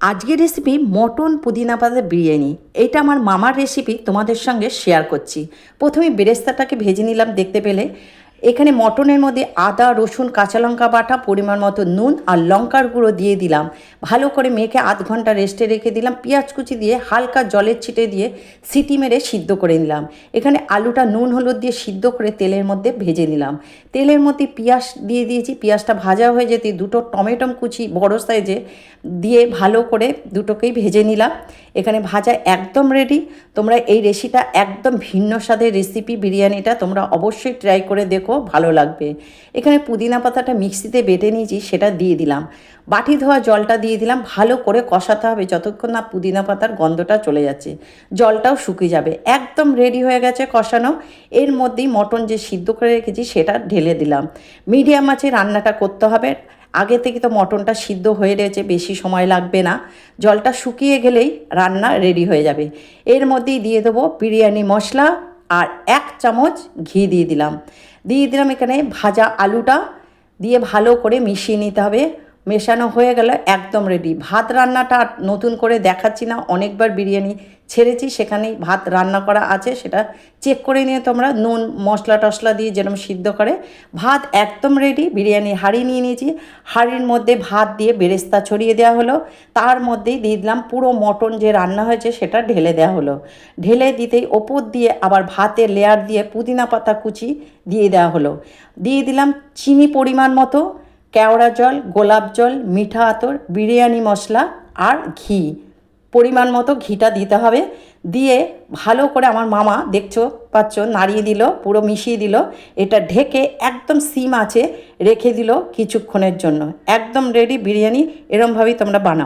আজকের recipe mutton পুদিনা পাতা বিরিয়ানি। এটা আমার মামার রেসিপি, তোমাদের সঙ্গে শেয়ার করছি। প্রথমে বেরেস্তাটাকে ভেজে নিলাম, দেখতে পেলে এখানে মটনের মধ্যে আদা রসুন কাঁচা লঙ্কা বাটা, পরিমাণ মতো নুন আর লঙ্কার গুঁড়ো দিয়ে দিলাম। ভালো করে মেখে আধ ঘন্টা রেস্টে রেখে দিলাম। পেঁয়াজ কুচি দিয়ে হালকা জলের ছিটে দিয়ে সিটি মেরে সিদ্ধ করে নিলাম। এখানে আলুটা নুন হলুদ দিয়ে সিদ্ধ করে তেলের মধ্যে ভেজে নিলাম। তেলের মধ্যে পেঁয়াজ দিয়ে দিয়েছি। পেঁয়াজটা ভাজা হয়ে যেতে দুটো টমেটো কুচি বড় সাইজে দিয়ে ভালো করে দুটোকেই ভেজে নিলাম। এখানে ভাজা একদম রেডি। তোমরা এই রেসিপিটা একদম ভিন্ন স্বাদের রেসিপি, বিরিয়ানিটা তোমরা অবশ্যই ট্রাই করে দেখো, ভালো লাগবে। এখানে পুদিনা পাতাটা মিক্সিতে বেটে নিয়েছি, সেটা দিয়ে দিলাম। বাটি ধোয়া জলটা দিয়ে দিলাম। ভালো করে কষাতে হবে যতক্ষণ না পুদিনা পাতার গন্ধটা চলে যাচ্ছে, জলটাও শুকিয়ে যাবে। একদম রেডি হয়ে গেছে কষানো। এর মধ্যেই মটন যে সিদ্ধ করে রেখেছি সেটা ঢেলে দিলাম। মিডিয়াম আঁচে রান্নাটা করতে হবে। আগে থেকে তো মটনটা সিদ্ধ হয়ে রয়েছে, বেশি সময় লাগবে না। জলটা শুকিয়ে গেলেই রান্না রেডি হয়ে যাবে। এর মধ্যেই দিয়ে দেবো বিরিয়ানি মশলা আর 1 চামচ ঘি দিয়ে দিলাম। এখানে ভাজা আলুটা দিয়ে ভালো করে মিশিয়ে নিতে হবে। মেশানো হয়ে গেল, একদম রেডি। ভাত রান্নাটা আর নতুন করে দেখাচ্ছি না, অনেকবার বিরিয়ানি ছেড়েছি, সেখানেই ভাত রান্না করা আছে, সেটা চেক করে নিয়ে তোমরা নুন মশলা টশলা দিয়ে যেরকম সিদ্ধ করে। ভাত একদম রেডি। বিরিয়ানি হাঁড়ি নিয়ে নিয়েছি। হাঁড়ির মধ্যে ভাত দিয়ে বেরেস্তা ছড়িয়ে দেওয়া হলো। তার মধ্যেই দিয়ে দিলাম পুরো মটন যে রান্না হয়েছে সেটা ঢেলে দেওয়া হলো। ঢেলে দিতেই ওপর দিয়ে আবার ভাতের লেয়ার দিয়ে পুদিনা পাতা কুচি দিয়ে দেওয়া হলো। দিয়ে দিলাম চিনি পরিমাণ মতো, কেওড়া জল, গোলাপ জল, মিঠা আতর, বিরিয়ানি মশলা আর ঘি পরিমাণ মতো, ঘিটা দিতে হবে। দিয়ে ভালো করে আমার মামা দেখছো পাচ্ছ নাড়িয়ে দিল, পুরো মিশিয়ে দিল। এটা ঢেকে একদম সিম আছে রেখে দিল কিছুক্ষণের জন্য। একদম রেডি বিরিয়ানি। এরমভাবেই তোমরা বানাও।